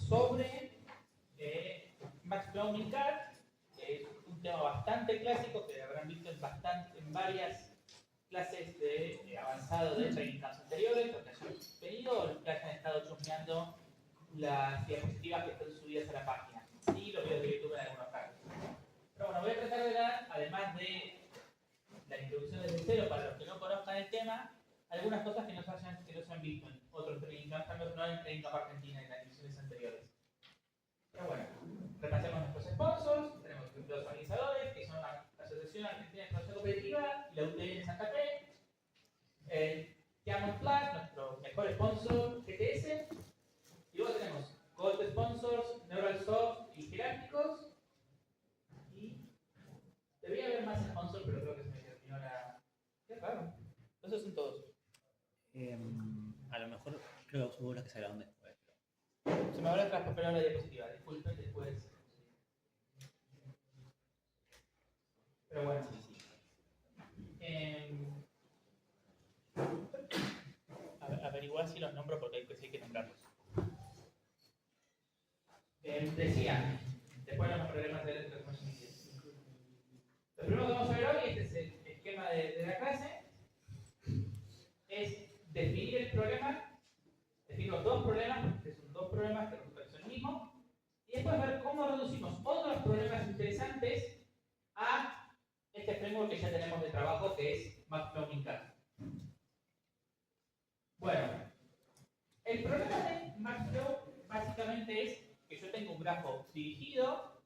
sobre Max Flow Car, que es un tema bastante clásico que habrán visto en varias clases de avanzado de training camps anteriores, los que hayan pedido o los que hayan estado chusmeando las diapositivas que están subidas a la página y los videos de YouTube en algunos casos. Pero bueno, voy a tratar de dar, además de la introducción desde cero para los que no conozcan el tema, algunas cosas que no se han visto en otros training camps, no en el Training Camp Argentina en las ediciones anteriores. Pero bueno, repasemos nuestros sponsors. Tenemos los organizadores, que son la Asociación Argentina de Exploración Competitiva y la UTN Santa Fe. Diamond Plus, nuestro mejor sponsor GTS. Y luego tenemos Gold Sponsors, Neuralsoft y Jerárquicos. Y debería haber más sponsors, pero creo que se me terminó la. Qué raro. Esos son todos. A lo mejor creo que hubo los que se grabaron después. Se me habrá traspapelado la diapositiva, disculpen después. Pero bueno. Averiguar si los nombro porque hay que nombrarlos. Decía, después los problemas de electroconocimiento. Lo primero que vamos a ver hoy, este es el esquema de la clase, es definir el problema. Definimos dos problemas, que son dos problemas que resultan son el mismo, y después ver cómo reducimos otros problemas interesantes a este framework que ya tenemos de trabajo, que es MaxFlow-Mincat. Bueno, el problema de MaxFlow básicamente es que yo tengo un grafo dirigido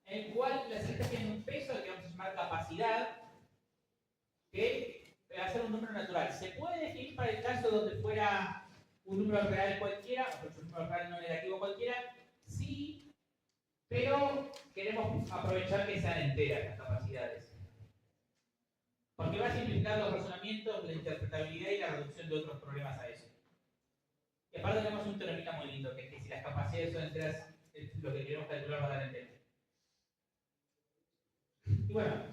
en el cual las celdas tienen un peso al que vamos a llamar capacidad, que va a ser un número natural. Se puede definir para el caso donde fuera un número real cualquiera, o un número real no negativo cualquiera, sí, pero queremos aprovechar que sean enteras las capacidades. Porque va a simplificar los razonamientos, la interpretabilidad y la reducción de otros problemas a eso. Y aparte tenemos un teorema muy lindo, que es que si las capacidades son enteras, lo que queremos calcular va a dar entero. Y bueno,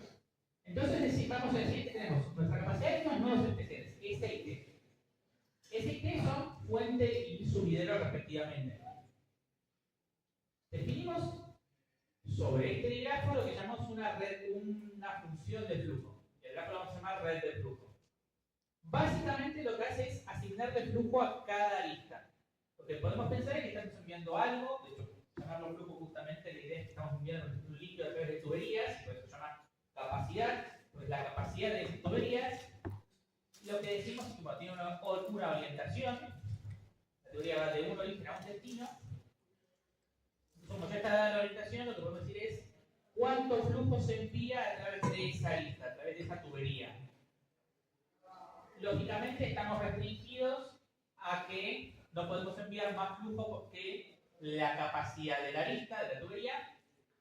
entonces vamos a decir que tenemos nuestra capacidad de unos nodos especiales, S y T. S y T son fuente y sumidero respectivamente. Definimos sobre este grafo lo que llamamos una función de flujo. El grafo lo vamos a llamar red de flujo. Básicamente lo que hace es asignarle flujo a cada lista. Lo que podemos pensar es que estamos enviando algo, de hecho, llamarlo flujo justamente, la idea es que estamos enviando un líquido a través de tuberías, por eso se llama capacidad, pues la capacidad de esas tuberías. Lo que decimos es que tiene una orientación, la tubería va de un origen a un destino. Como ya está dada la orientación, lo que podemos decir es cuánto flujo se envía a través de esa lista, a través de esa tubería. Lógicamente estamos restringidos a que no podemos enviar más flujo que la capacidad de la lista, de la tubería,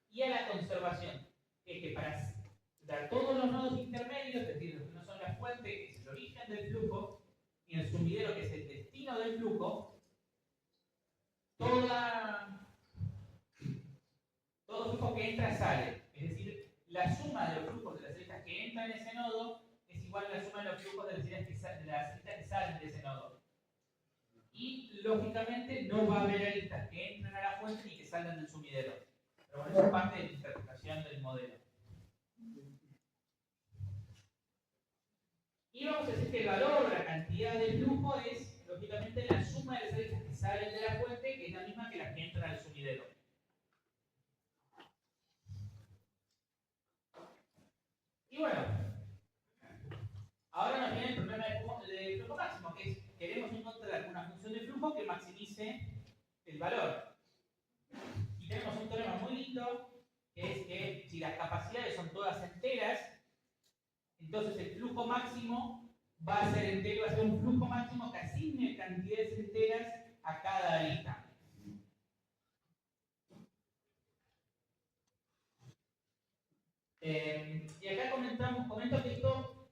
y a la conservación, que es que para dar todos los nodos intermedios, es decir, los que no son la fuente, que es el origen del flujo, y el sumidero, que es el destino del flujo, todo flujo que entra sale. Es decir, la suma de los flujos de las listas que entran en ese nodo es igual a la suma de los flujos de las listas que salen de ese nodo. Y, lógicamente, no va a haber aristas que entren a la fuente ni que salgan del sumidero. Pero bueno, eso es parte de la interpretación del modelo. Y vamos a decir que el valor, la cantidad de flujo es, lógicamente, la suma de las aristas que salen de la fuente, que es la misma que las que entran al sumidero. Y bueno, ahora nos viene el problema de flujo máximo, que es queremos encontrar una función de flujo que maximice el valor. Y tenemos un teorema muy lindo, que es que si las capacidades son todas enteras, entonces el flujo máximo va a ser entero, va a ser un flujo máximo que asigne cantidades enteras a cada arista. Y acá comento que esto,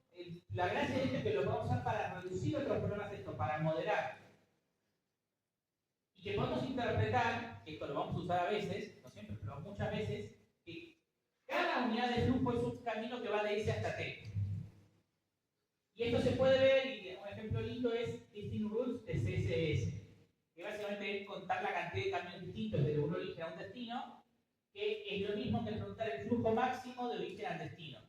la gracia de esto es que lo vamos a usar para reducir otros problemas de esto, para moderar. Y que podemos interpretar, que esto lo vamos a usar a veces, no siempre, pero muchas veces, que cada unidad de flujo es un camino que va de S hasta T. Y esto se puede ver, y un ejemplo lindo es Listing Rules de CSS. que básicamente es contar la cantidad de caminos distintos desde un origen a un destino, que es lo mismo que preguntar el flujo máximo de origen al destino.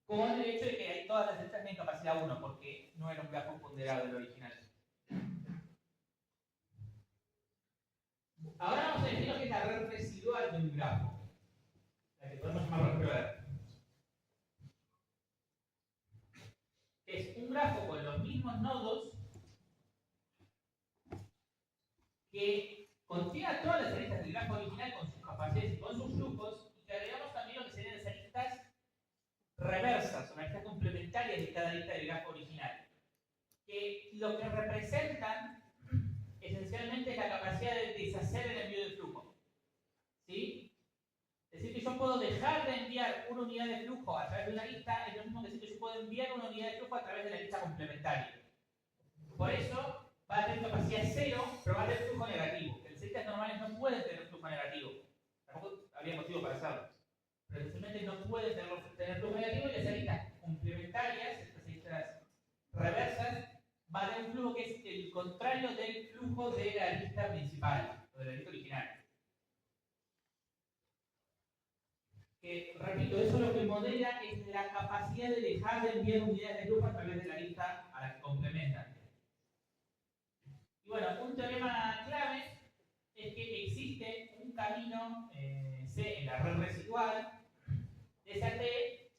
Con el hecho de que hay todas las celdas tienen capacidad 1, porque no era un grafo ponderado el original. Ahora vamos a definir lo que es la red residual de un grafo, la que podemos llamar red. Es un grafo con los mismos nodos que contiene todas las aristas del grafo original con sus capacidades y con sus flujos, y que agregamos también lo que serían las aristas reversas, o aristas complementarias de cada arista del grafo original, que lo que representan esencialmente es la capacidad de deshacer el envío de flujo. ¿Sí? Es decir, que yo puedo dejar de enviar una unidad de flujo a través de una lista, es lo mismo que decir que yo puedo enviar una unidad de flujo a través de la lista complementaria. Por eso va a tener capacidad 0, pero va a tener flujo negativo. Las listas normales no pueden tener flujo negativo. Tampoco habría motivo para hacerlo. Pero esencialmente no pueden tener flujo negativo, y las listas complementarias, estas listas reversas, va a tener un flujo que es el contrario del flujo de la lista principal, o de la lista original. Que, repito, eso lo que modela es la capacidad de dejar de enviar unidades de flujo a través de la lista a la que complementan. Y bueno, un teorema clave es que existe un camino C en la red residual de esa T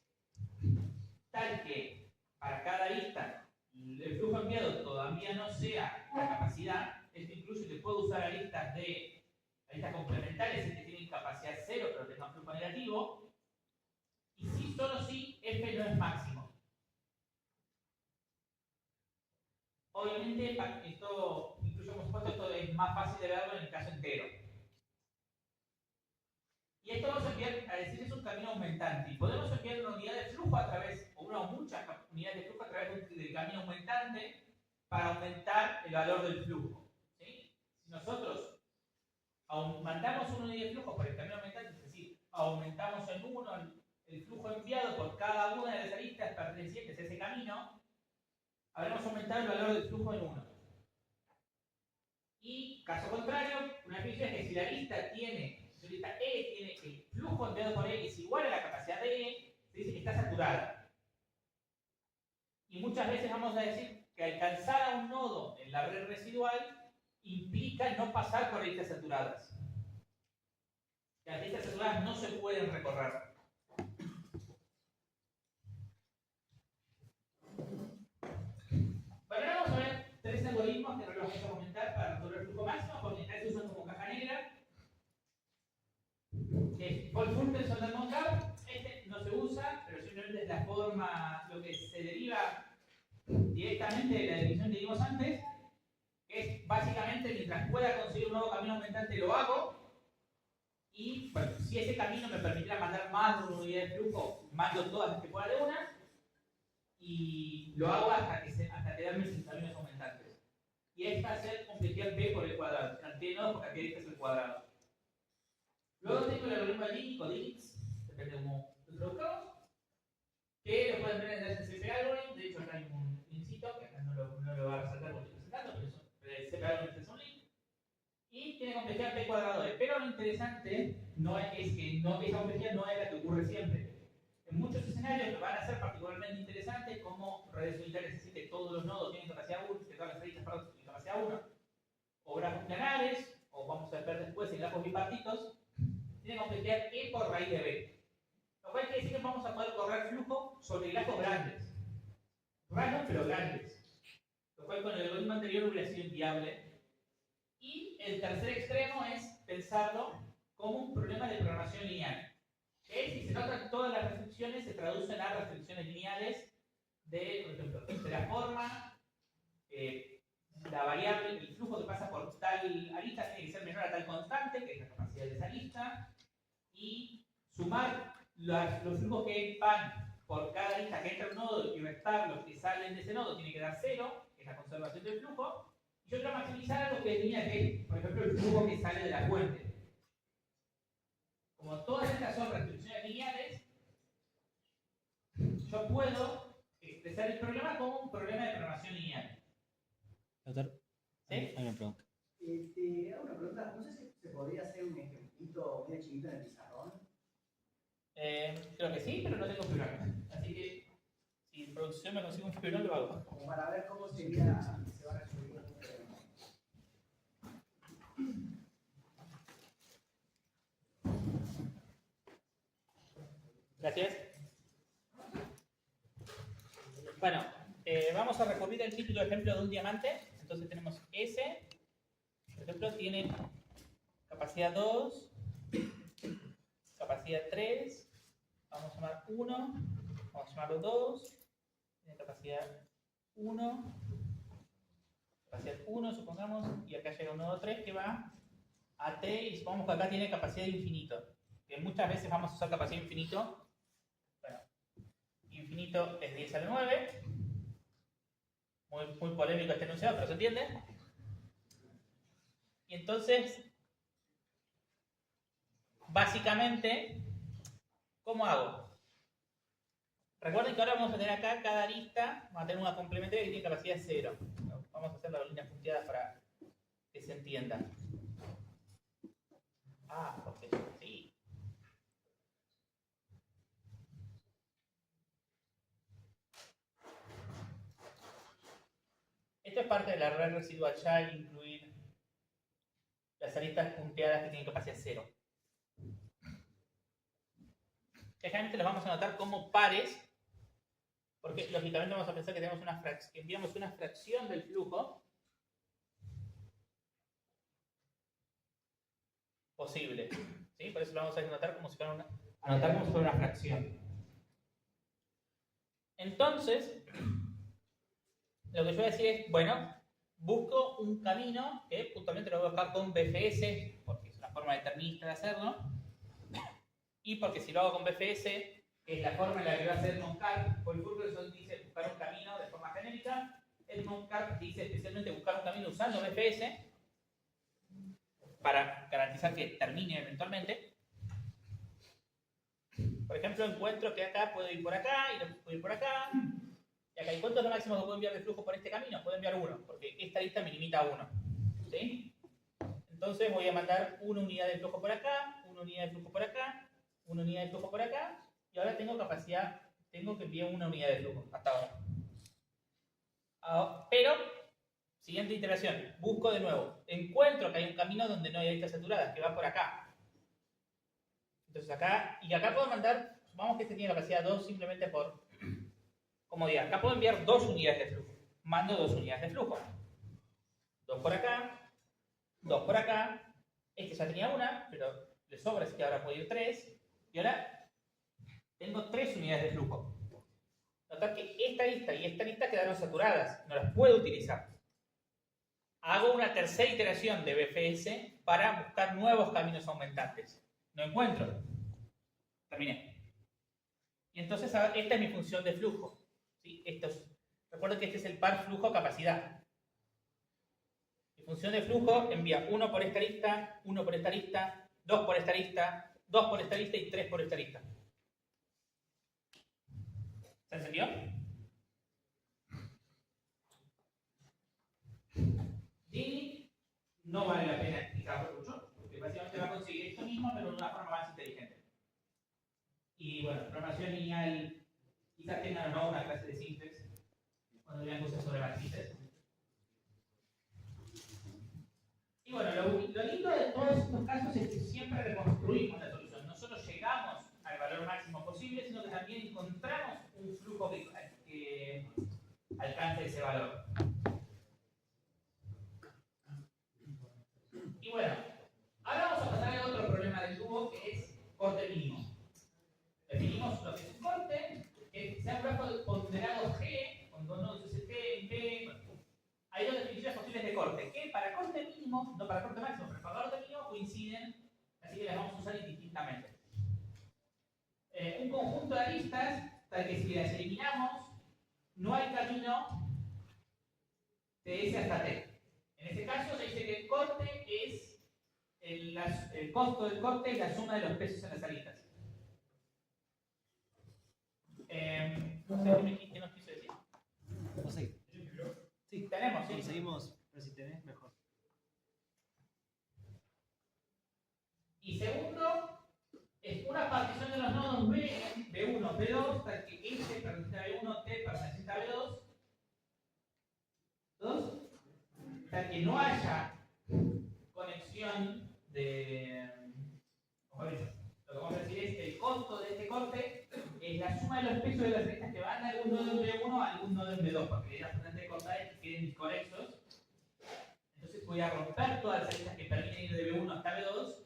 tal que para cada lista el flujo enviado todavía no sea la capacidad. Esto incluye que puedo usar listas complementarias que tienen capacidad 0 pero tengan flujo negativo, y si solo si f no es máximo. Obviamente esto, incluso hemos puesto, esto es más fácil de verlo en el caso entero. Y esto vamos a enviar a decir que es un camino aumentante, y podemos enviar una unidad de flujo a través, o una o muchas unidades de flujo a través del camino aumentante para aumentar el valor del flujo. ¿Sí? Si nosotros mandamos una unidad de flujo por el camino aumentante, es decir, aumentamos en 1 el flujo enviado por cada una de las aristas pertenecientes a ese camino, habremos aumentado el valor del flujo en 1. Y, caso contrario, una definición es que si la lista tiene, si la lista E tiene el flujo enviado por E es igual a la capacidad de E, se dice que está saturada. Y muchas veces vamos a decir que alcanzar a un nodo en la red residual implica no pasar por listas saturadas. Las listas saturadas no se pueden recorrer. Bueno, ahora vamos a ver 3 algoritmos que no los vamos a comentar para resolver el flujo máximo, porque estos usan como caja negra. Que es Paul-Fulton, Sondermonde. Este no se usa, pero simplemente es la forma, lo que se deriva directamente de la definición que dimos antes, que es básicamente mientras pueda conseguir un nuevo camino aumentante lo hago. Y bueno, si ese camino me permitiera mandar más de una unidad de flujo, mando todas las que pueda de una, y lo hago hasta quedarme sin caminos aumentantes. Y esta va a ser complejidad p por el cuadrado, cantidad de nodos por cantidad de listas al cuadrado. Luego tengo el algoritmo de Linux o DIX, depende de cómo lo traduzcamos, que lo pueden ver en el CP Algorithm. De hecho, acá hay un linkcito, que acá no lo va a resaltar porque estoy presentando, pero el CP Algorithm es un link. Y tiene complejidad p cuadrado de. Pero lo interesante no es que esa complejidad no es la que ocurre siempre. En muchos escenarios que van a ser particularmente interesantes, como redes unitarias, es decir, que todos los nodos tienen capacidad 1, que todas las aristas tienen capacidad 1, o grafos planares, o vamos a ver después en grafos bipartitos, tiene complejidad e por raíz de b. Lo cual quiere decir que vamos a poder correr flujo sobre grafos grandes. Raros, pero grandes. Lo cual con el algoritmo anterior hubiera sido inviable. Y el tercer extremo es pensarlo como un problema de programación lineal. Que si se notan todas las restricciones se traducen a restricciones lineales de, por ejemplo, de la forma, la variable, el flujo que pasa por tal arista tiene que ser menor a tal constante, que es la capacidad de esa lista, y sumar los flujos que van por cada arista que entra en un nodo y restar los que salen de ese nodo tiene que dar 0, que es la conservación del flujo. Y yo quiero maximizar algo que tenía que, por ejemplo, el flujo que sale de la fuente. Como todas estas son restricciones lineales, yo puedo expresar el problema como un problema de programación lineal. Doctor, ¿Sí? hay una pregunta. Te hago una pregunta, no sé si se podría hacer un ejemplito medio chiquito en el pizarrón. Creo que sí, pero no tengo fibrilón. Así que si en producción me consigo un fibrilón, lo hago. Como para ver cómo sería, se va a resolver un problema. Gracias. Bueno, vamos a recurrir al típico ejemplo de un diamante. Entonces tenemos S, por ejemplo, tiene capacidad 2, capacidad 3, vamos a llamar 1, vamos a llamarlo 2, tiene capacidad 1, capacidad 1 supongamos, y acá llega un nodo 3 que va a T, y supongamos que acá tiene capacidad de infinito, que muchas veces vamos a usar capacidad de infinito. Bueno, infinito es 10 a la 9, muy polémico este enunciado, pero se entiende. Y entonces, básicamente, ¿cómo hago? Recuerden que ahora vamos a tener acá cada arista, vamos a tener una complementaria que tiene capacidad 0. Vamos a hacer las líneas punteadas para que se entienda. Ah, porque sí. Esto es parte de la red residual ya, incluir las aristas punteadas que tienen capacidad 0. Generalmente las vamos a anotar como pares, porque lógicamente vamos a pensar que tenemos que enviamos una fracción del flujo posible. ¿Sí? Por eso lo vamos a anotar como si fuera una fracción. Entonces, lo que yo voy a decir es, bueno, busco un camino que puntualmente lo voy a buscar con BFS, porque es una forma determinista de hacerlo, y porque si lo hago con BFS, que es la forma en la que va a hacer Moncarp, Paul Furgerson dice buscar un camino de forma genérica, el Moncarp dice especialmente buscar un camino usando BFS para garantizar que termine eventualmente. Por ejemplo, encuentro que acá puedo ir por acá y puedo ir por acá. Y acá, ¿y cuánto es lo máximo que puedo enviar de flujo por este camino? Puedo enviar 1, porque esta lista me limita a 1. ¿Sí? Entonces voy a mandar una unidad de flujo por acá, una unidad de flujo por acá, una unidad de flujo por acá, y ahora tengo que enviar una unidad de flujo, hasta ahora. Pero, siguiente iteración, busco de nuevo, encuentro que hay un camino donde no hay aristas saturadas, que va por acá. Entonces acá, y acá puedo mandar, supongamos que este tiene capacidad 2 simplemente por comodidad. Acá puedo enviar 2 unidades de flujo. Mando 2 unidades de flujo. 2 por acá, 2 por acá. Este ya tenía una, pero le sobra, así que ahora puedo ir 3. Y ahora tengo 3 unidades de flujo. Notad que esta lista y esta lista quedaron saturadas, no las puedo utilizar. Hago una tercera iteración de BFS para buscar nuevos caminos aumentantes. No encuentro. Terminé. Y entonces esta es mi función de flujo. ¿Sí? Recuerden que este es el par flujo-capacidad. Mi función de flujo envía 1 por esta lista, 1 por esta lista, 2 por esta lista, 2 por esta lista y 3 por esta lista. ¿Se entendió? Dini no vale la pena explicarlo mucho, porque básicamente va a conseguir esto mismo, pero de una forma más inteligente. Y bueno, programación lineal, quizás tengan o no una clase de simplex, cuando vean cosas sobre matrices. Y bueno, lo lindo de todos estos casos es que siempre reconstruimos la solución. No solo llegamos al valor máximo posible, sino que también encontramos un flujo que alcance ese valor. Y bueno, ahora vamos a pasar a otro problema del tubo, que es corte mínimo. Definimos lo que es un corte, que sea un grafo ponderado G, con dos nodos ST, MP. Bueno, hay dos definiciones posibles de corte, que para corte mínimo, no para corte máximo, pero para corte mínimo coinciden, así que las vamos a usar indistintamente. Un conjunto de aristas, tal que si las eliminamos, no hay camino de S hasta T. En este caso se dice que el corte es el costo del corte es la suma de los pesos en las aristas. No sé qué nos quiso decir. ¿Vos seguís? Sí, tenemos, sí. Sí, seguimos, pero si tenés, mejor. Y segundo, es una partición de los nodos B, B1, B2, tal que S pertenece a B1, T pertenece a B2, tal que no haya conexión de... Mejor dicho, lo que vamos a decir es que el costo de este corte es la suma de los pesos de las aristas que van de algún nodo en B1 a algún nodo en B2, porque la idea fundamental de cortar es que queden disconexos. Entonces voy a romper todas las aristas que permiten ir de B1 hasta B2,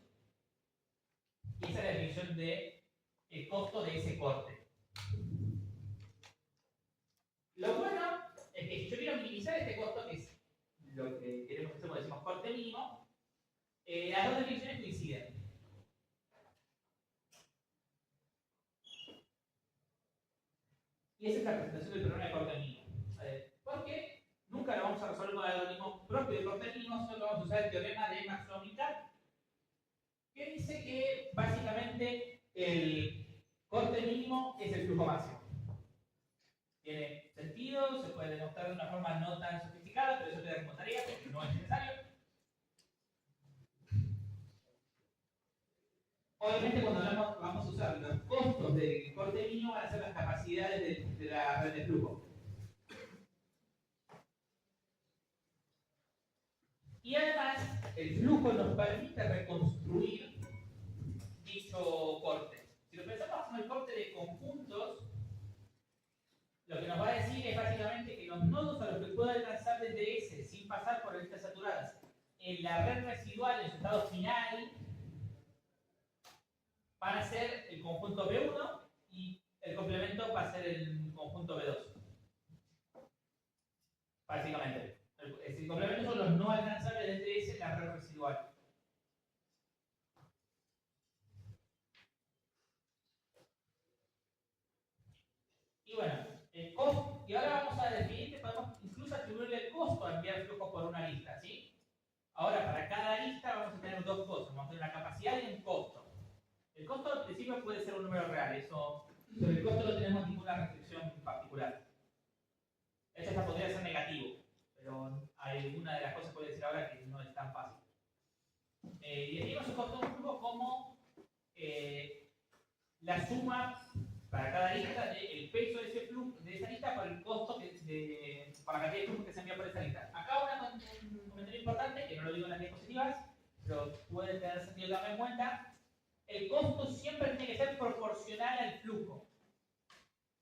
y esa es la definición de el costo de ese corte. Lo bueno es que si yo quiero minimizar este costo, que es lo que queremos hacer cuando decimos corte mínimo, las dos definiciones coinciden. Y esa es la presentación del problema de corte mínimo. Porque nunca lo vamos a resolver con el algoritmo propio de corte mínimo, sino que vamos a usar el teorema de Maxwell-Mikal, que dice que básicamente el corte mínimo es el flujo máximo. Tiene sentido, se puede demostrar de una forma no tan sofisticada, pero eso te da como tarea, porque no es necesario. Obviamente cuando hablamos, vamos a usar los costos del corte mínimo van a ser las capacidades de la red de flujo. Y además, el flujo nos permite reconstruir dicho corte. Si lo pensamos como el corte de conjuntos, lo que nos va a decir es básicamente que los nodos a los que puedo alcanzar desde S sin pasar por aristas saturadas en la red residual en su estado final van a ser el conjunto B1 y el complemento va a ser el conjunto B2. Básicamente. El complemento son los no alcanzables desde S en la red residual. Y bueno, el costo, y ahora vamos a definir que podemos incluso atribuirle el costo a enviar flujo por una lista, ¿sí? Ahora, para cada lista vamos a tener dos cosas, vamos a tener una capacidad y un costo. El costo al principio puede ser un número real, eso, sobre el costo no tenemos ninguna restricción particular. Esto hasta podría ser negativo, pero hay alguna de las cosas que voy a decir ahora que no es tan fácil. Y definimos el costo de un flujo como la suma para cada lista del peso de ese flujo, de esa lista por el costo para la cantidad de flujo que se envía por esa lista. Acá un comentario importante, que no lo digo en las diapositivas, pero puede tener sentido darme en cuenta. El costo siempre tiene que ser proporcional al flujo.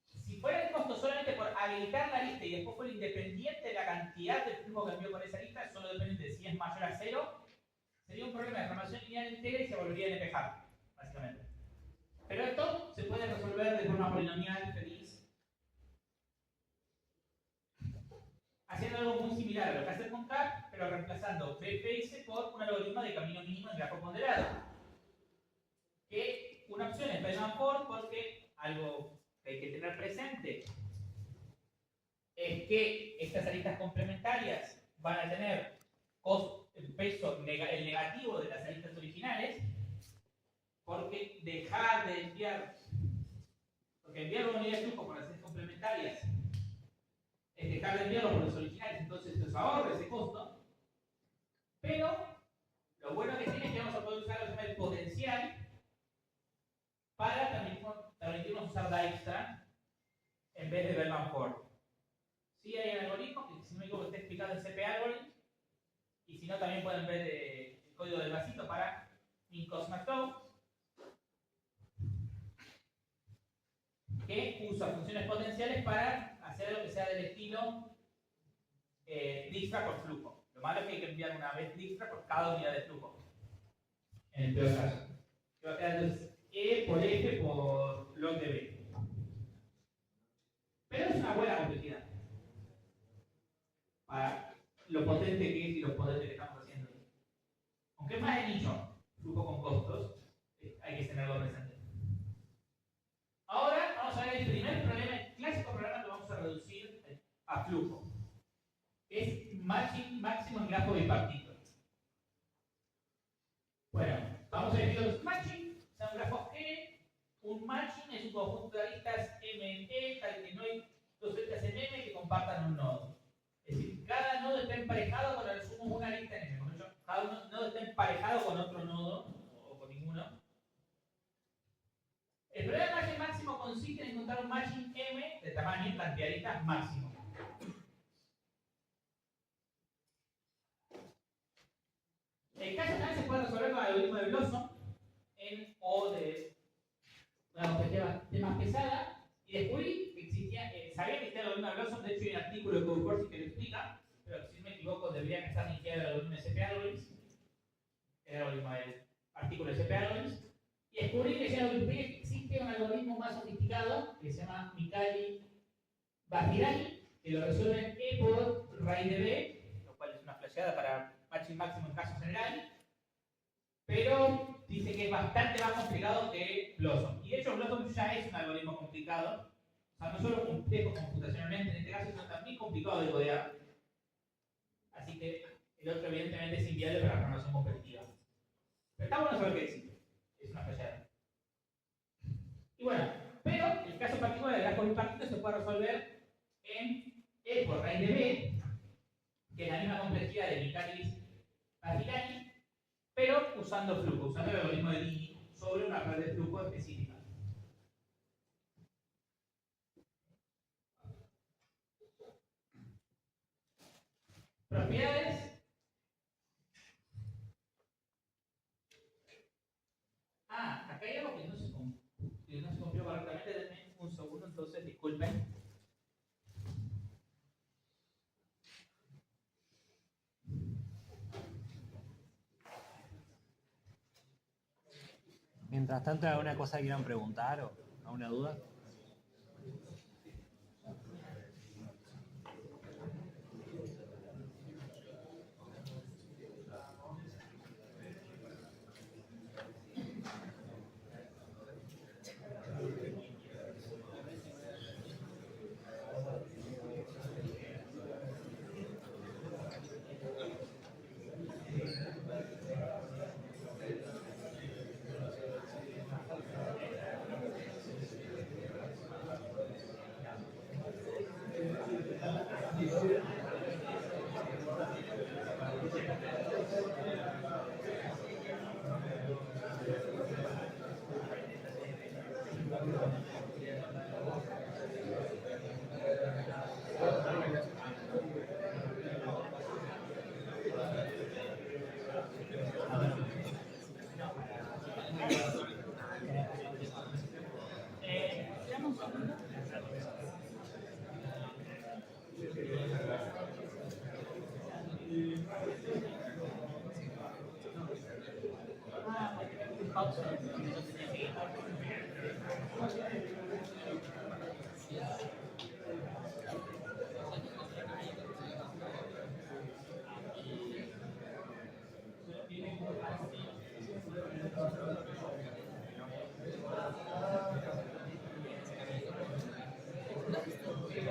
Si fuera el costo solamente por habilitar la lista y después fuera independiente de la cantidad de flujo que envió por esa lista, solo depende de si es mayor a 0, sería un problema de programación lineal entera y se volvería a despejar, básicamente. Pero esto se puede resolver de forma polinomial feliz, haciendo algo muy similar a lo que hace con CAP, pero reemplazando BFS por un algoritmo de camino mínimo en grafo ponderado. Que una opción es Bellman-Ford porque algo que hay que tener presente es que estas aristas complementarias van a tener el peso, el negativo de las aristas originales, porque dejar de enviar, porque enviar una unidad de flujo por las aristas complementarias es dejar de enviarlo por los originales, entonces esto se ahorra ese costo, pero lo bueno que tiene es que vamos a poder usar lo que se llama el potencial para permitirnos usar Dijkstra en vez de Bellman-Ford. Sí hay un algoritmo que si no me equivoco está explicado en CP Algorithm, y si no también pueden ver el código del vasito para Minkowski-Markov, que usa funciones potenciales para hacer lo que sea del estilo Dijkstra por flujo. Lo malo es que hay que enviar una vez Dijkstra por cada unidad de flujo. En el peor caso. Que va a quedar entonces E por F por log de B. Pero es una buena complejidad. Para lo potente que es y lo potente que estamos haciendo. Aunque es más de nicho, flujo con costos, hay que tenerlo presente. Ahora vamos a ver el primer problema, el clásico problema que vamos a reducir a flujo. Es matching máximo en grafo bipartito. Bueno, vamos a decir los matching, son grafos G. Un matching es un conjunto de aristas M en E, tal que no hay dos aristas en M que compartan un nodo. Es decir, cada nodo está emparejado con al sumo una arista en M. Cada nodo está emparejado con otro nodo o con ningún cantidad de aristas máximo. El caso también se puede resolver con el algoritmo de Blossom en O de una complejidad más pesada, y descubrí que existía, sabía que existía el algoritmo de Blossom. De hecho hay un artículo de Codecourse que lo explica, pero si no me equivoco deberían estar iniciados el algoritmo de CP Algorithms, el algoritmo del artículo de CP Algorithms, y descubrí que existe un algoritmo más sofisticado que se llama Mikhaili-Bakhirani, que lo resuelve en E por raíz de B, lo cual es una flasheada para matching máximo en caso general, pero dice que es bastante más complicado que Blossom. Y de hecho Blossom ya es un algoritmo complicado, o sea, no solo complejo computacionalmente en este caso, sino también complicado de codear. Así que el otro evidentemente es inviable para la programación competitiva. Pero está bueno saber que existe. Es una fallada. Y bueno, pero el caso particular del grafo bipartito se puede resolver en E por raíz de B, que es la misma complejidad de Michaelis-Bakhirani, pero usando flujo, usando el algoritmo de Dini sobre una red de flujo específica. Propiedades. Acá hay algo que no se cumplió correctamente. Denme un segundo, entonces disculpen. Mientras tanto, ¿alguna cosa que quieran preguntar o alguna duda?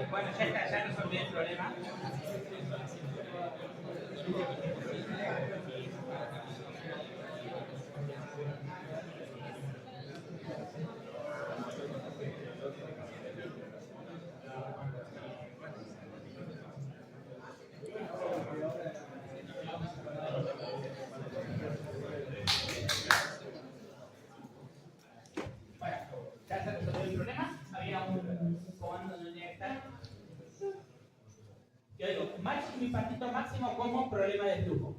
Bueno, ya está, ya resolví el problema. Yo digo, matching bipartito máximo como problema de flujo.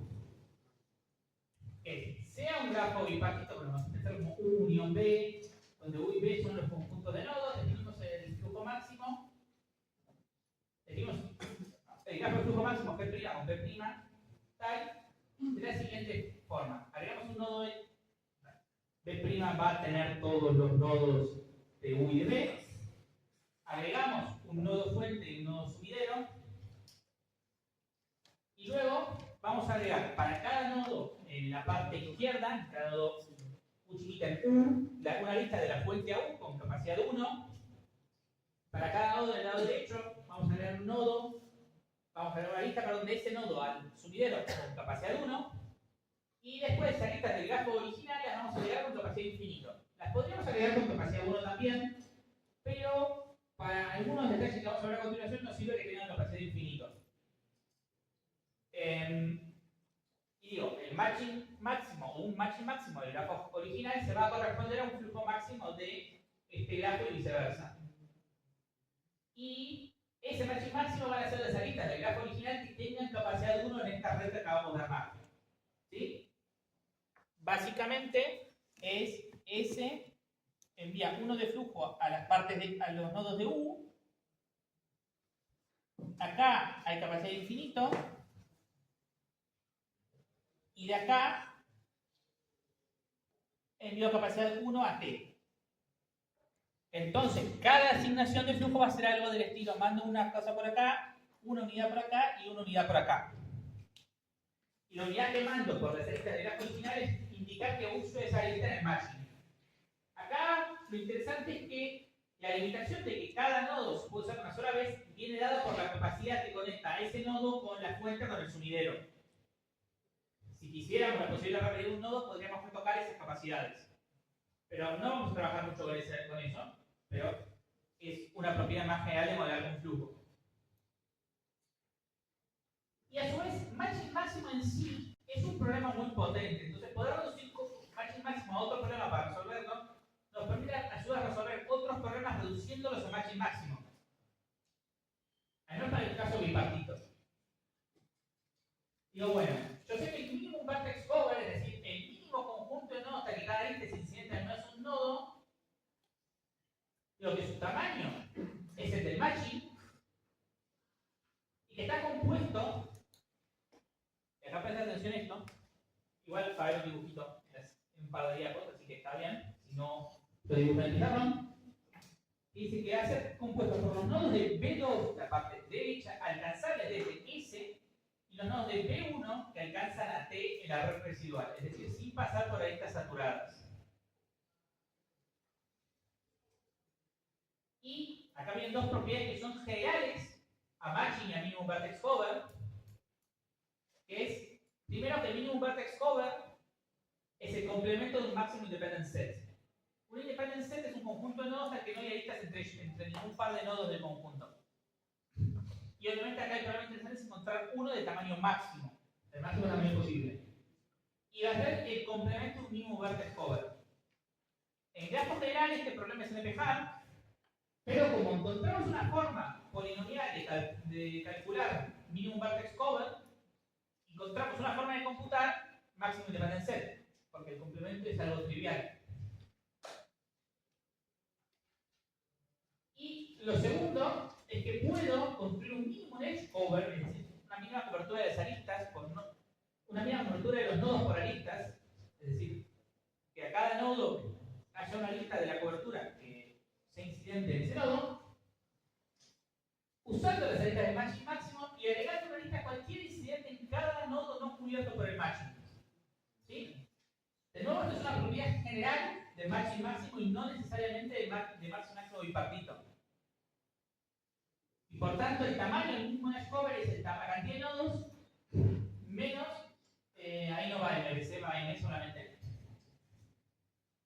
Sea un grafo bipartito, pero vamos a pensar como U unión B, donde U y B son los conjuntos de nodos, definimos el flujo máximo, definimos el grafo de flujo máximo G' con P' tal, de la siguiente forma. Agregamos un nodo B' va a tener todos los nodos de U y de B. Agregamos un nodo fuente y un nodo subidero. Y luego vamos a agregar para cada nodo en la parte izquierda, en cada nodo U chiquita en U, una lista de la fuente a U con capacidad de 1. Para cada nodo del lado derecho vamos a agregar un nodo, vamos a agregar una lista para donde ese nodo al subidero con capacidad de 1. Y después esas listas del grafo original las vamos a agregar con capacidad de infinito. Las podríamos agregar con capacidad de 1 también, pero para algunos detalles que vamos a ver a continuación nos sirve que tengan capacidad de infinito. Y digo, el matching máximo o un matching máximo del grafo original se va a corresponder a un flujo máximo de este grafo y viceversa. Y ese matching máximo van a ser las aristas del grafo original que tengan capacidad 1 en esta red que acabamos de armar. ¿Sí? Básicamente es S envía 1 de flujo a las partes a los nodos de U. Acá hay capacidad de infinito. Y de acá envío capacidad 1 a T. Entonces, cada asignación de flujo va a ser algo del estilo: mando una cosa por acá, una unidad por acá y una unidad por acá. Y la unidad que mando por las aristas de grafo original es indicar que uso esa arista en el matching. Acá lo interesante es que la limitación de que cada nodo se puede usar una sola vez viene dada por la capacidad que conecta a ese nodo con la fuente, con el sumidero. Si quisiéramos la posibilidad de repetir un nodo, podríamos tocar esas capacidades. Pero no vamos a trabajar mucho con eso, pero es una propiedad más general de modelar un flujo. Y a su vez, matching máximo en sí es un problema muy potente. Entonces, poder reducir matching máximo a otro problema para resolverlo nos permite ayudar a resolver otros problemas reduciéndolos a matching máximo. Al menos para el caso bipartito. Digo, bueno, yo sé que el mínimo vertex cover, es decir, el mínimo conjunto de nodos hasta que cada arista es incidente al menos un nodo, digo que su tamaño es el del matching y que está compuesto. Acá presta atención a esto. Igual para ver un dibujito en un par de diapos, así que está bien. Si no, lo dibujo en el pizarrón. Dice que va a ser compuesto por los nodos de B2, la parte derecha, alcanzables desde S, y los nodos de B1 que alcanzan a T en la red residual, es decir, sin pasar por aristas saturadas. Y acá vienen dos propiedades que son generales a matching y a minimum vertex cover, que es, primero, que el minimum vertex cover es el complemento de un maximum independent set. Un independent set es un conjunto de nodos al que no hay aristas entre ningún par de nodos del conjunto. Y obviamente acá el problema interesante es encontrar uno de tamaño máximo, el máximo tamaño posible. Y va a ser el complemento de un minimum vertex cover. En grafos generales este problema es NP-hard, pero como encontramos una forma polinomial de calcular minimum vertex cover, encontramos una forma de computar maximum independent set, porque el complemento es algo trivial. Y lo segundo es que puedo construir un mínimo edge cover, es decir, una mínima cobertura de las aristas, una mínima cobertura de los nodos por aristas, es decir, que a cada nodo haya una lista de la cobertura que sea incidente en ese nodo, usando las aristas del matching máximo y agregando una lista a cualquier incidente en cada nodo no cubierto por el matching. ¿Sí? De nuevo, esto es una propiedad general de matching máximo y no necesariamente de matching máximo bipartito. Y por tanto, el tamaño del mismo edge cover es la cantidad de nodos menos, ahí no va MVC, va M solamente.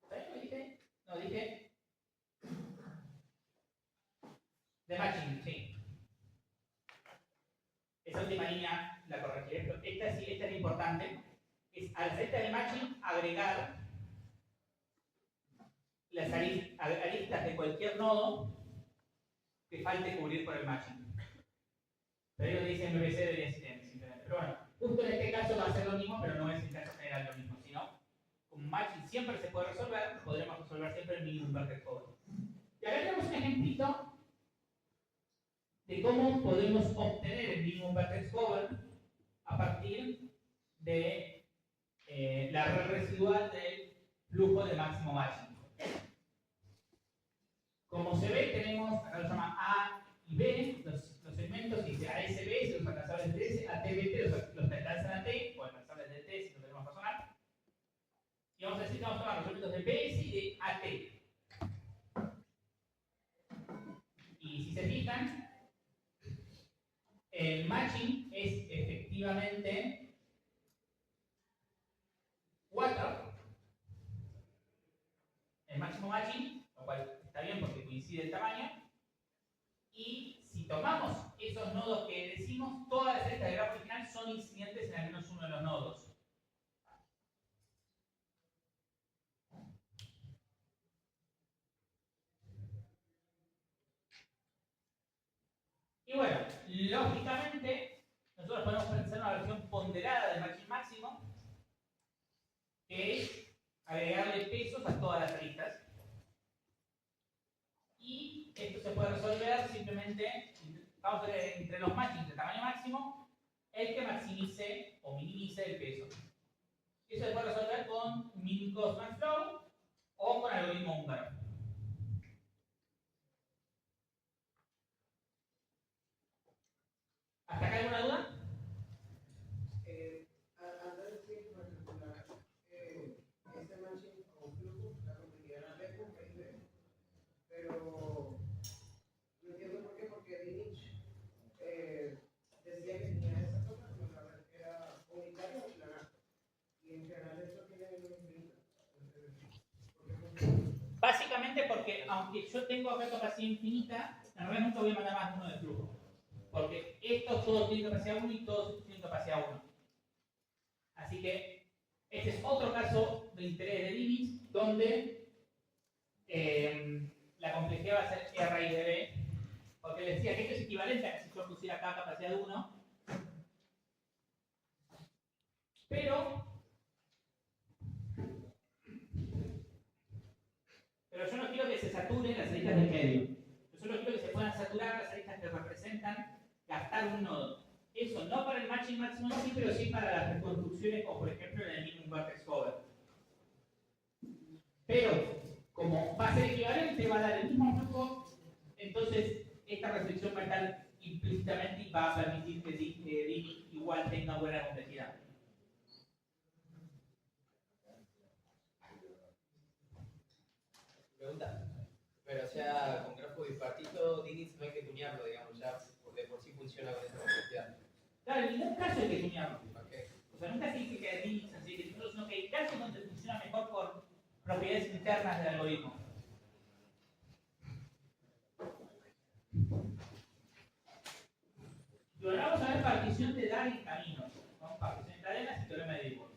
¿Sabes lo que dije? No, dije de matching, sí. Esa última línea la corregiré, pero esta sí, esta es importante. Es al set de matching agregar las aristas de cualquier nodo que falte cubrir por el matching. Pero ellos dicen MVC debería ser simplemente. Pero bueno, justo en este caso va a ser lo mismo, pero no es en caso general lo mismo, sino con matching siempre se puede resolver, podremos resolver siempre el minimum vertex cover. Y acá tenemos un ejemplito de cómo podemos obtener el minimum vertex cover a partir de la red residual del flujo de máximo matching. Como se ve, tenemos, acá lo llama A y B, los segmentos, y dice ASB, si los alcanzables de S, ATBT, los que alcanzan a T, o alcanzables de T, si lo queremos razonar. Y vamos a decir que vamos a tomar los segmentos de BS y de AT. Y si se fijan, el matching es efectivamente 4. El máximo matching, lo cual está bien porque coincide el tamaño. Y si tomamos esos nodos que decimos, todas las aristas del grafo original son incidentes en al menos uno de los nodos. Y bueno, lógicamente, nosotros podemos pensar una versión ponderada de máximo máximo, que es agregarle pesos a todas las aristas. Y esto se puede resolver simplemente, vamos a ver entre los matchings de tamaño máximo, el que maximice o minimice el peso. Eso se puede resolver con min cost max flow o con algoritmo húngaro. ¿Hasta acá alguna duda? Antes de particular ese matching con flujo, la complejidad de con PIB, pero no entiendo por qué, porque Dinich decía que tenía esa cosa, pero la verdad era unitario o planar. Y en general esto tiene una infinita. Básicamente porque, aunque yo tengo acá capacidad infinita, en realidad nunca voy a mandar más de uno de flujo. Porque estos todos tienen capacidad 1 y todos estos tienen capacidad 1. Así que este es otro caso de interés de Dinich, donde la complejidad va a ser R raíz de B, porque les decía que esto es equivalente a que si yo pusiera acá capacidad de 1, pero yo no quiero que se saturen las aristas del medio. Yo solo quiero que se puedan saturar las aristas que representan gastar un nodo. Eso no para el matching máximo sí, pero sí para las reconstrucciones, como por ejemplo en el minimum vertex cover. Pero, como va a ser equivalente, va a dar el mismo flujo, entonces esta restricción va a estar implícitamente y va a permitir que Dini igual tenga buena complejidad. Pregunta. Pero o sea, con grafo bipartito, Dinitz no hay que tunearlo, digamos, ya de por sí funciona con esa complejidad. Claro, en ningún caso hay que tunearlo. Okay. O sea, nunca se dice que es Dinitz así, sino que hay casos donde funciona mejor por propiedades internas del algoritmo. Y ahora vamos a ver partición de dar en caminos, ¿no? Partición de cadenas y teorema de Dibor.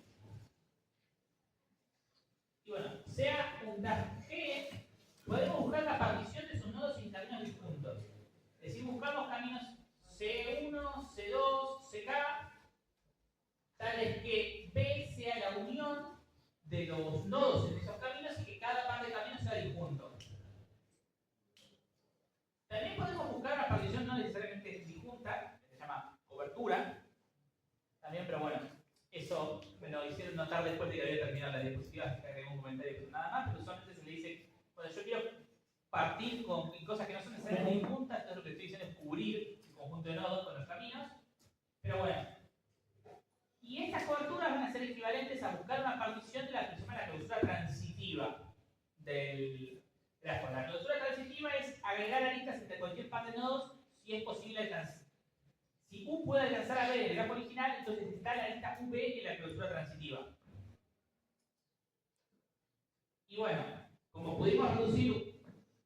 Y bueno, sea un DAG G, podemos buscar la partición de sus nodos en caminos disjuntos. Es decir, buscamos caminos C1, C2, CK, tales que B sea la unión de los nodos en esos caminos y que cada par de caminos sea disjunto. También podemos buscar una partición no necesariamente disjunta, que se llama cobertura, también, pero bueno, eso me lo hicieron notar después de que había terminado la diapositiva, que agregué un comentario, pero nada más, pero solamente se le dice, bueno, yo quiero partir con cosas que no son necesariamente disjuntas, entonces lo que estoy diciendo es cubrir el conjunto de nodos con los caminos, pero bueno. Y estas coberturas van a ser equivalentes a buscar una partición de la que se llama la clausura transitiva del grafo. La clausura transitiva es agregar aristas entre cualquier par de nodos si es posible alcanzar. Si U puede alcanzar a B del grafo original, entonces está la arista UB en la clausura transitiva. Y bueno, como pudimos reducir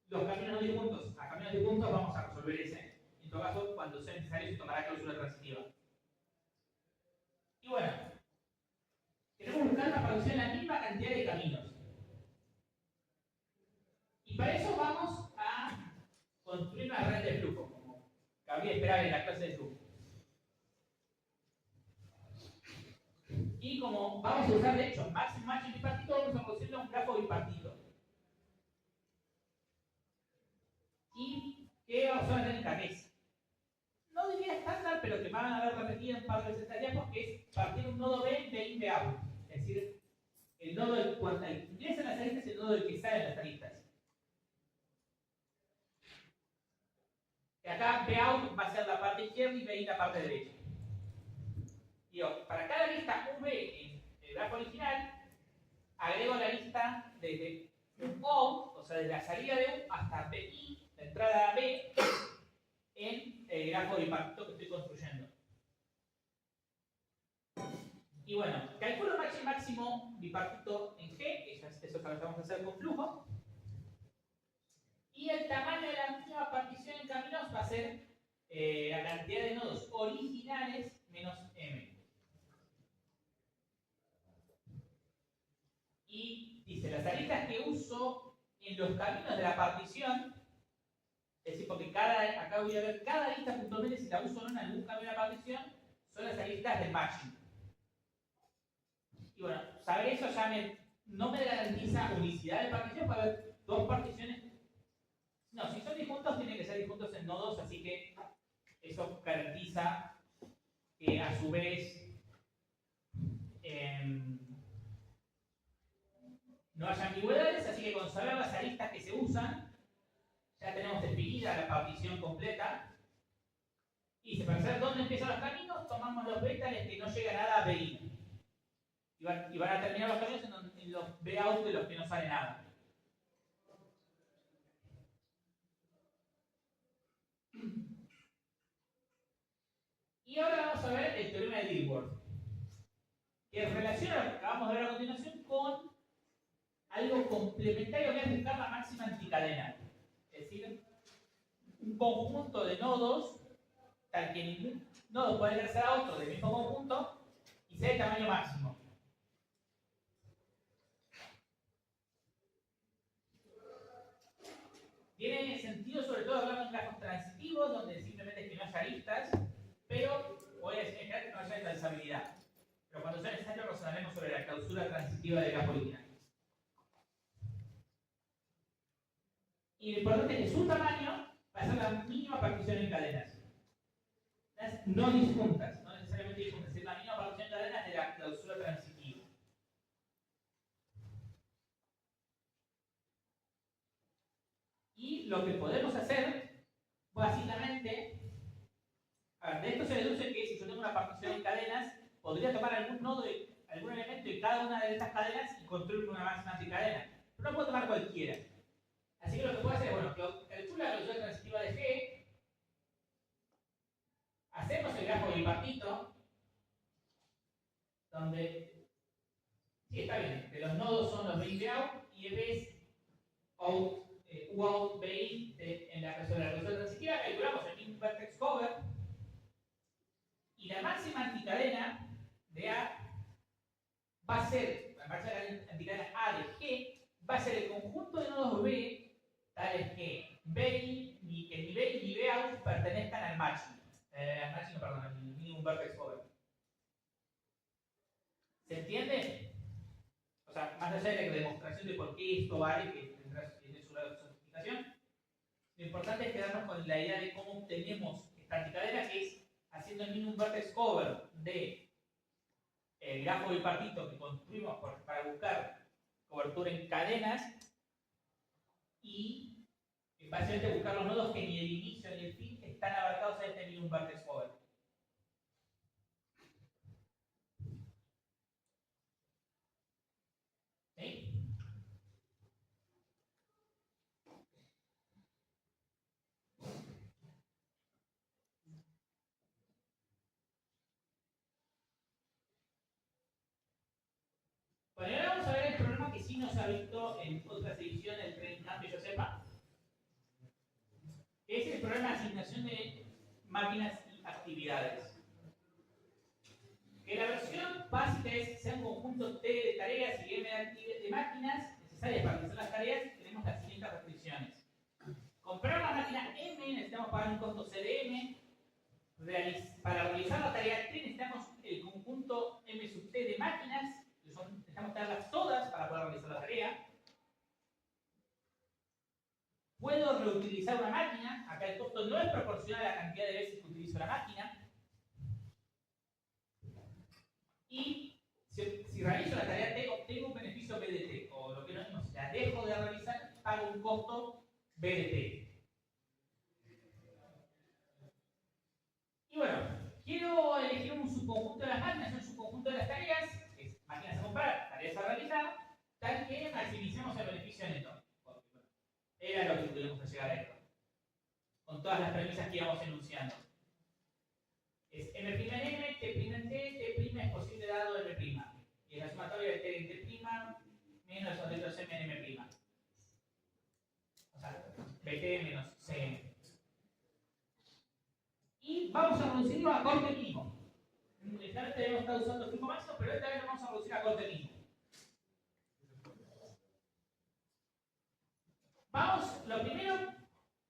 los caminos no disjuntos a caminos disjuntos, vamos a resolver ese. En todo caso, cuando sea necesario, se tomará clausura transitiva. Y bueno, queremos buscar una partición en la misma cantidad de caminos. Y para eso vamos a construir una red de flujo, como cabría esperar en la clase de flujo. Y como vamos a usar de hecho máximo matching bipartito, vamos a construir un grafo bipartito. ¿Y qué vamos a ver en cabeza? No diría estándar, pero que van a haber repetido un par de veces esta diapositiva, porque es partir un nodo B de in de out. Es decir, el nodo del cuando ingresa en las aristas es el nodo del que sale en las aristas. Y acá B out va a ser la parte izquierda y B in la parte derecha. Digo, para cada lista V en el grafo original, agrego la lista desde O, o sea, desde la salida de U hasta BI, la entrada B, en el grafo bipartito que estoy construyendo. Y bueno, calculo máximo bipartito en G, que eso es lo que vamos a hacer con flujo. Y el tamaño de la misma partición en caminos va a ser la cantidad de nodos originales menos M. Y dice, las aristas que uso en los caminos de la partición Es decir, porque acá voy a ver cada arista puntualmente si la uso o no en algún cambio de la partición, son las aristas del matching. Y bueno, saber eso ya no me garantiza unicidad de partición para ver dos particiones. No, si son disjuntos, tienen que ser disjuntos en nodos, así que eso garantiza que a su vez no haya ambigüedades, así que con saber las aristas que se usan, ya tenemos definida la partición completa. Y para saber dónde empiezan los caminos, tomamos los vétales que no llega nada a BI. Y van a terminar los caminos en los B-out de los que no sale nada. Y ahora vamos a ver el teorema de Dilworth, que relaciona lo que acabamos de ver a continuación con algo complementario que es buscar la máxima anticadena. Es decir, un conjunto de nodos, tal que ningún nodo puede ser a otro del mismo conjunto y sea de tamaño máximo. Tiene sentido sobre todo hablando en grafos transitivos, donde simplemente es que no haya aristas, pero voy a decir que no haya intransabilidad. Pero cuando sea necesario razonaremos sobre la clausura transitiva del grafo original. Y lo importante es que su tamaño va a ser la mínima partición en cadenas. No disjuntas, no necesariamente disjuntas, es la mínima partición en cadenas de la clausura transitiva. Y lo que podemos hacer, básicamente, a ver, de esto se deduce que si yo tengo una partición en cadenas, podría tomar algún nodo, algún elemento de cada una de estas cadenas y construir una máxima anticadena. Pero no puedo tomar cualquiera. Así que lo que puedo hacer es, bueno, calculo la clausura transitiva de G, hacemos el grafo bipartito, donde, sí, está bien, que los nodos son los BI out y EBs out, UOUT BI en la clausura transitiva, calculamos el min vertex cover, y la máxima anticadena de A va a ser, la máxima anticadena A de G, va a ser el conjunto de nodos B tales que BI, ni BI ni BOut pertenezcan al matching, perdón, al minimum vertex cover. ¿Se entiende? O sea, más allá de la demostración de por qué esto vale, que tiene su explicación, lo importante es quedarnos con la idea de cómo obtenemos esta anticadena, que es haciendo el minimum vertex cover de el grafo bipartito que construimos para buscar cobertura en cadenas y básicamente buscar los nodos que ni el inicio ni el fin están abarcados en este minimum vertex cover. ¿Sí? Bueno, ahora vamos a ver el problema que sí nos ha visto en otras ediciones del Training Camp que yo sepa, que es el problema de asignación de máquinas y actividades. Que la versión básica es sea un conjunto T de tareas y M de máquinas necesarias para realizar las tareas, tenemos las siguientes restricciones. Comprar una máquina M necesitamos pagar un costo CDM. Para realizar la tarea T necesitamos el conjunto M sub T de máquinas, necesitamos tenerlas todas para poder realizar la tarea. Puedo reutilizar una máquina, acá el costo no es proporcional a la cantidad de veces que utilizo la máquina. Y si realizo la tarea T, obtengo un beneficio BDT, o lo que no es, si la dejo de realizar, pago un costo BDT. Y bueno, quiero elegir un subconjunto de las máquinas, un subconjunto de las tareas, que es máquinas a comprar, tareas a realizar, tal que maximicemos el beneficio neto. Porque, bueno, era lo que tuvimos que llegar a esto, con todas las premisas que íbamos enunciando. Es M' en M, T' en T, T' es posible dado M'. Y es la sumatoria de T en T' menos los letras M en M'. O sea, BT menos CM. Y vamos a reducirlo a corte mínimo. Esta vez debemos estar usando flujo máximo, pero esta vez lo vamos a reducir a corte mínimo. Vamos, lo primero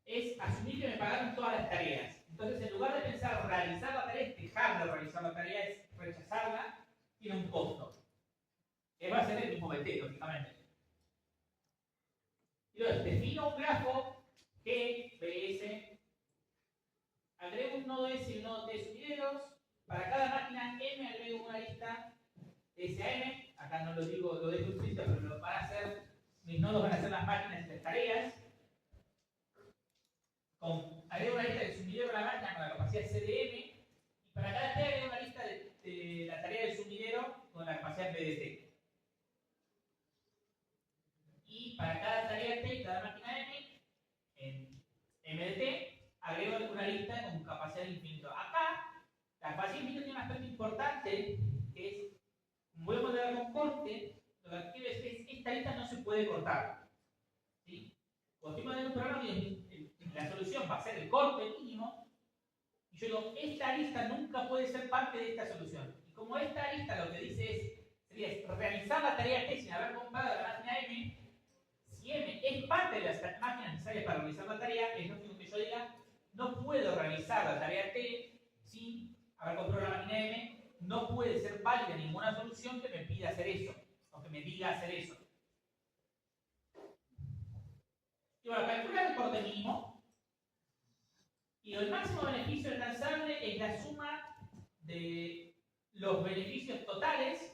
es es asumir que me pagaron todas las tareas. Entonces, en lugar de pensar realizar la tarea, es dejar de realizar la tarea, es rechazarla, tiene un costo. Que va a ser el mismo BT, lógicamente. Y luego, defino un grafo G, BS, agrego un nodo S y un nodo T de sumideros. Para cada máquina M agrego una lista S a M. Acá no lo digo, lo dejo escrito, pero lo van a hacer, mis nodos van a ser las máquinas y las tareas. Agrego una lista de sumidero a la máquina con la capacidad CDM. Y para cada T agrego una lista de la tarea del sumidero con la capacidad BDT. Y para cada tarea T y cada máquina M, en MDT, agrego una lista con capacidad de infinito. Acá, la capacidad de infinito tiene un aspecto importante, que es, como voy a modelar con corte, lo que quiero decir es que esta lista no se puede cortar. ¿Sí? Cuando estoy modelando un programa, la solución va a ser el corte mínimo, y yo digo, esta lista nunca puede ser parte de esta solución. Y como esta lista lo que dice sería realizar la tarea T sin haber comprado la máquina M, si M es parte de las máquinas necesarias para realizar la tarea, es lógico que yo diga, no puedo realizar la tarea T sin haber comprado la máquina M, no puede ser válida ninguna solución que me pida hacer eso, o que me diga hacer eso. Y bueno, calcular el corte mínimo, y el máximo beneficio alcanzable es la suma de los beneficios totales,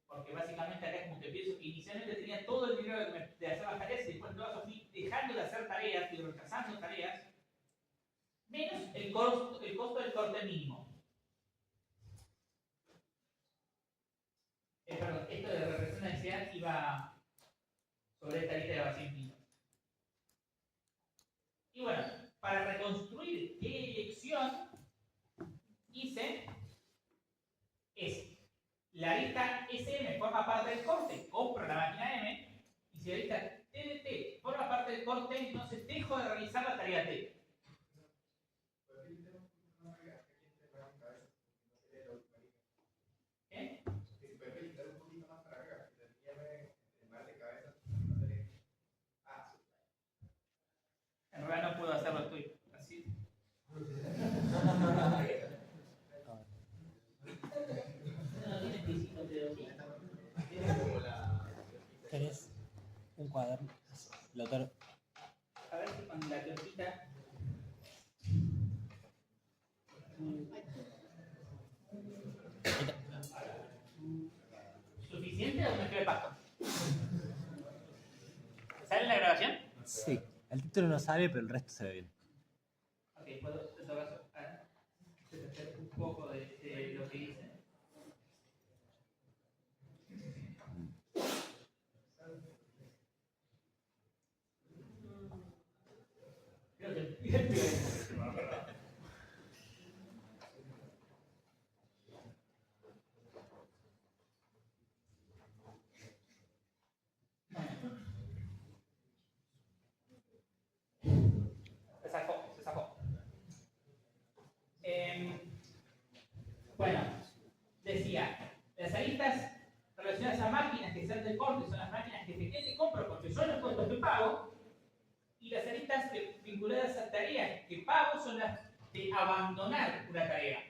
porque básicamente acá es como que pienso que inicialmente tenía todo el dinero de hacer las tareas y después todo fui dejando de hacer tareas y rechazando tareas, menos el costo del corte mínimo. Perdón, esto de represión de ansiedad iba sobre esta lista de vacío infinito. Y bueno, para reconstruir qué elección hice, es la lista SM forma parte del corte, compro la máquina M, y si la lista TDT forma parte del corte, entonces dejo de realizar la tarea T. ¿Qué? En realidad no puedo hacerlo, estoy así. ¿Querés un cuaderno? Lo otorgo. A ver si con la cosita. ¿Suficiente o me quedo pasto? ¿Sale la grabación? Sí, el título no sale, pero el resto se ve bien. Ok, puedo en todo caso hacer un poco de lo que hice. Creo que se sacó. Bueno, decía, las aristas relacionadas a máquinas que sean del corte son las máquinas que efectivamente compro porque son los costos que pago, y las aristas vinculadas a tareas que pago son las de abandonar una tarea.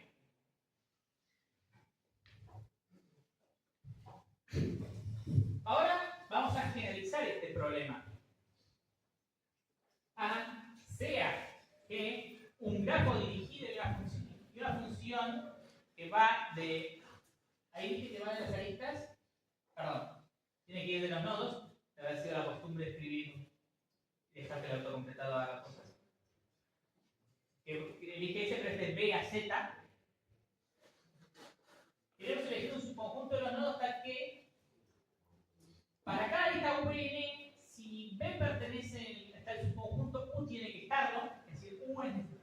Ahora vamos a generalizar este problema. Sea que un grafo dirigido y una función que va de... Ahí dice que va de las aristas, perdón, tiene que ir de los nodos, debe haber sido la costumbre de escribir y dejar que el autocompletado haga cosas. Que elige ese, pero este es B a Z. Queremos elegir un subconjunto de los nodos tal que para cada lista VN, si B pertenece a el subconjunto, U tiene que estarlo, es decir,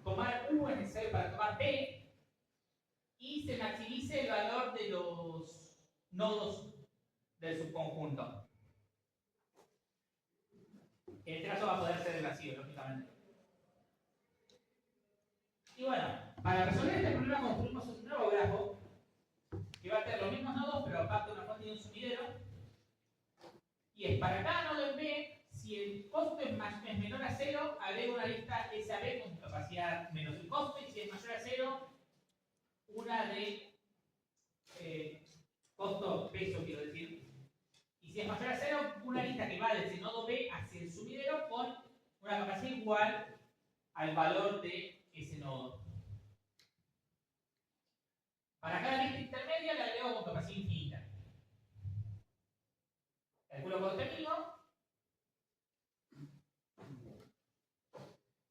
tomar U es necesario para tomar B, y se maximice el valor de los nodos del subconjunto. En este caso va a poder ser el vacío, lógicamente. Y bueno, para resolver este problema construimos un nuevo grafo que va a tener los mismos nodos, pero aparte de una fuente y un sumidero. Y es para cada nodo en B, si si el costo es menor a 0, agrego una lista SAB con capacidad menos el costo, y si es mayor a 0, una de costo peso, quiero decir. Y si es mayor a 0, una lista que va desde el nodo B hacia el sumidero con una capacidad igual al valor de ese nodo. Para cada lista intermedia le agrego con capacidad infinita. Calculo costo mínimo.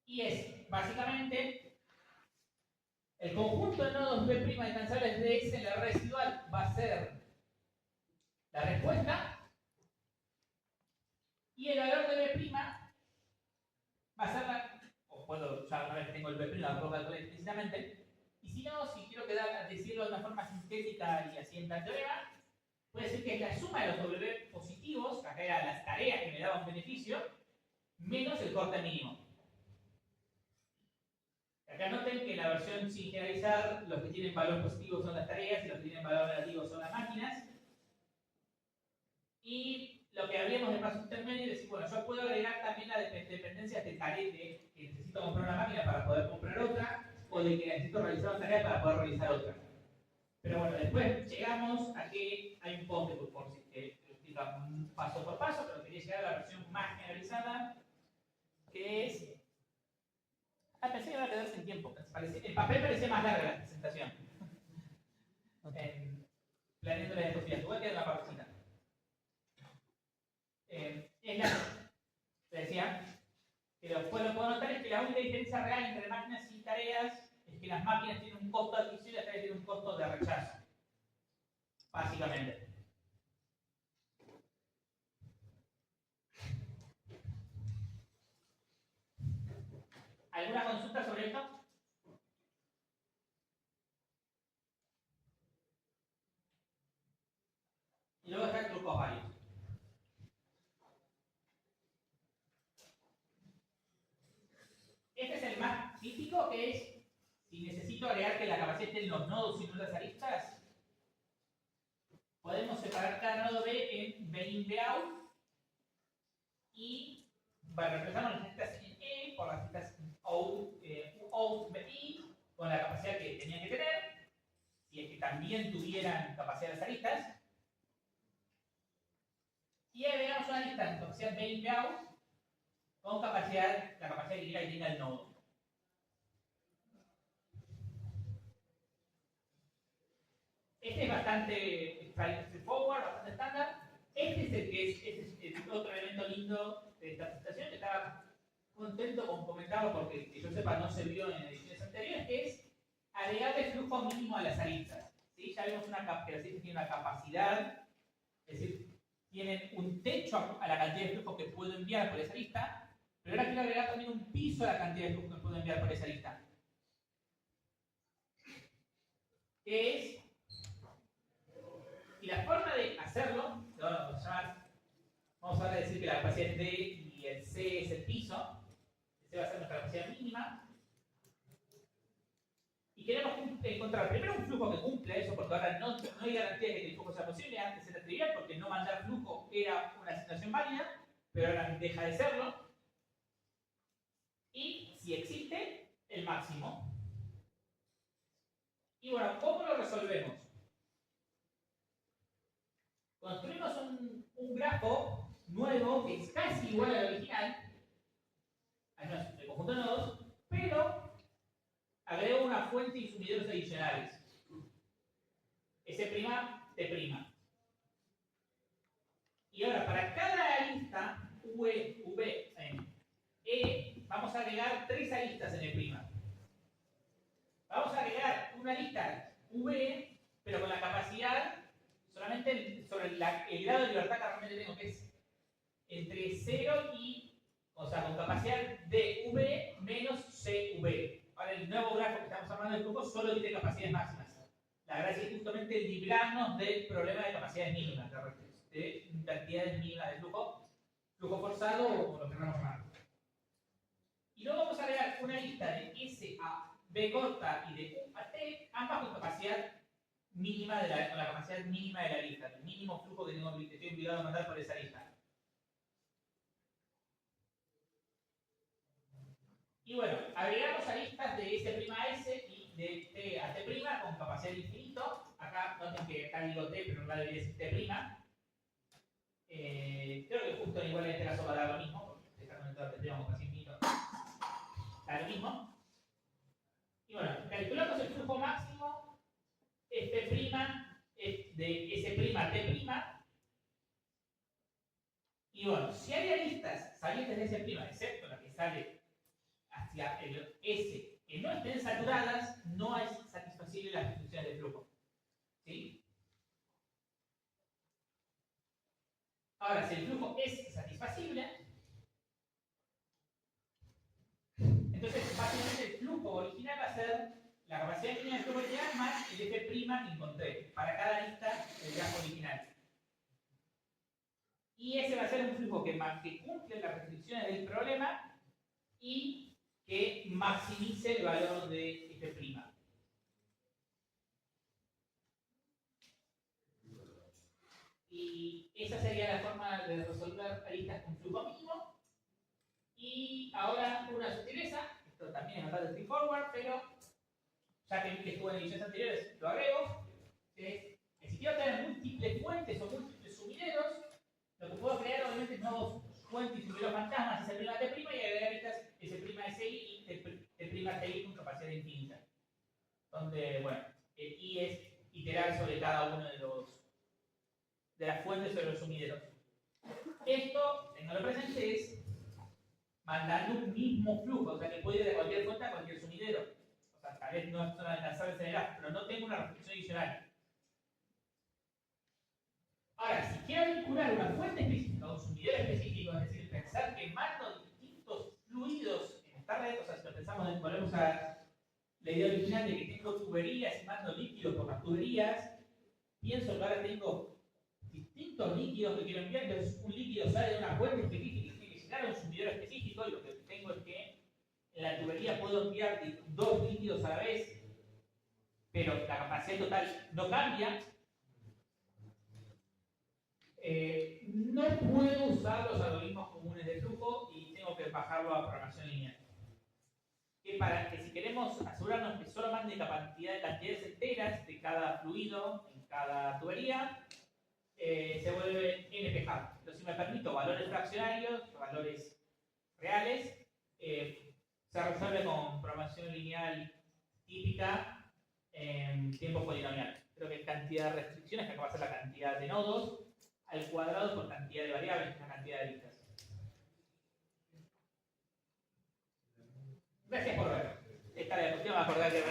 Y es básicamente el conjunto de nodos B' alcanzables de S en la red residual va a ser la respuesta, y el valor de B' va a ser o puedo, ya una vez que tengo el B', lo puedo calcular explícitamente, y si no, si quiero decirlo de una forma sintética y así en tal teorema, puede ser que es la suma de los W positivos, que acá eran las tareas que me daban beneficio, menos el corte mínimo. Acá noten que en la versión sin generalizar, los que tienen valor positivo son las tareas y los que tienen valor negativo son las máquinas. Y lo que habríamos de paso intermedio es decir, bueno, yo puedo agregar también la dependencia de tarea de que necesito comprar una máquina para poder comprar otra, o de que necesito realizar una tarea para poder realizar otra. Pero bueno, después llegamos a que hay un post de Burforce que explica paso por paso, pero quería llegar a la versión más generalizada, que es... pensé que iba a quedar sin tiempo. El papel parecía más larga la presentación. Planeando las diapositivas. Igual queda la partecita. Es la... Te decía que lo que puedo notar es que la única diferencia real entre máquinas y tareas es que las máquinas tienen un costo de adquisición y las tareas tienen un costo de rechazo. Básicamente. ¿Alguna consulta sobre esto? Y luego está el truco varios. Este es el más típico, que es si necesito agregar que la capacidad esté en los nodos y no las aristas, podemos separar cada nodo B en B in, B out, y reemplazamos las listas en E por las listas out, B in, con la capacidad que tenían que tener, si es que también tuvieran capacidad las aristas. Y agregamos una lista con capacidad B in, B out, con capacidad, la capacidad que quiera que tenga el nodo. Este es bastante straightforward, bastante estándar. Este es el que es otro elemento lindo de esta presentación, que estaba contento con comentarlo porque, que yo sepa, no se vio en ediciones anteriores, que es agregarle flujo mínimo a las aristas. ¿Sí? Ya vimos que las aristas tienen una capacidad, es decir, tienen un techo a la cantidad de flujo que puedo enviar por esa lista, pero ahora quiero agregar también un piso a la cantidad de flujo que puedo enviar por esa lista. Que es, y la forma de hacerlo, vamos a decir que la capacidad es D y el C es el piso, C va a ser nuestra capacidad mínima, y queremos encontrar primero un flujo que cumple eso, porque ahora no hay garantía de que el flujo sea posible. Antes era trivial porque no mandar flujo era una situación válida, pero ahora deja de serlo. Y si existe, el máximo. Y bueno, ¿cómo lo resolvemos? Construimos un grafo nuevo que es casi igual al original, al menos el conjunto de nodos, pero agrego una fuente y sumideros adicionales. S', T'. Y ahora, para cada arista V en E, vamos a agregar 3 aristas en E'. Vamos a agregar una arista V, pero con la capacidad solamente sobre el grado de libertad que realmente tengo, que es entre 0 y, o sea, con capacidad de V menos CV. Ahora, el nuevo grafo que estamos hablando del flujo solo tiene capacidades máximas. La gracia es justamente librarnos del problema de capacidades mínimas, de cantidades mínimas de flujo forzado o lo que queramos llamar. Y luego vamos a agregar una lista de S a B corta y de U a T, ambas con capacidad mínima con la capacidad mínima de la lista, el mínimo flujo que estoy obligado a mandar por esa lista. Y bueno, agregamos aristas de S' a S y de T a T' con capacidad de infinito. Acá noten que acá digo T, pero en realidad debería ser T'. Creo que justo igual en este caso va a dar lo mismo, porque está conectado a T' con capacidad infinito. Da lo mismo. Y bueno, calculamos el flujo máximo F' es de S' a T'. Y bueno, si hay aristas salientes de S', excepto la que sale hacia el S, que no estén saturadas, no es satisfacible las restricciones de flujo. ¿Sí? Ahora, si el flujo es satisfacible, entonces básicamente el flujo original va a ser la capacidad de línea del flujo original más el F' que encontré para cada arista del grafo original. Y ese va a ser un flujo que cumple las restricciones del problema y que maximice el valor de F'. Y esa sería la forma de resolver aristas con flujo mínimo. Y ahora una sutileza, esto también es bastante straightforward, pero ya que estuve en ediciones anteriores, lo agrego, que es, si quiero tener múltiples fuentes o múltiples sumideros, lo que puedo crear obviamente es nuevos fuentes y sumideros fantasmas, S' a T' y agregar aristas S' a SI y T' a TI con capacidad infinita. Donde, bueno, el I es iterar sobre cada uno de las fuentes sobre los sumideros. Esto, tenganlo presente, es mandando un mismo flujo, o sea que puede ir de cualquier fuente a cualquier sumidero. O sea, tal vez no son alcanzables en el grafo, pero no tengo una restricción adicional. Ahora, si quiero vincular una fuente específica a un sumidero específico, es decir, pensar que mando distintos fluidos en esta red, o sea, si lo pensamos, volvemos a la idea original de que tengo tuberías y mando líquidos por las tuberías, pienso que ahora tengo distintos líquidos que quiero enviar, entonces un líquido sale de una fuente específica y tiene que llegar a un sumidero específico, y lo que tengo es que en la tubería puedo enviar dos líquidos a la vez, pero la capacidad total no cambia. No puedo usar los algoritmos comunes de flujo y tengo que bajarlo a programación lineal. Que si queremos asegurarnos que solo mande cantidades enteras de cada fluido en cada tubería, se vuelve NP-hard. Entonces, si me permito valores fraccionarios, valores reales, se resuelve con programación lineal típica en tiempo polinomial. Creo que es cantidad de restricciones, que acá va a ser la cantidad de nodos, al cuadrado por cantidad de variables, que es la cantidad de listas. Gracias por ver. Esta es la cuestión, me acordé que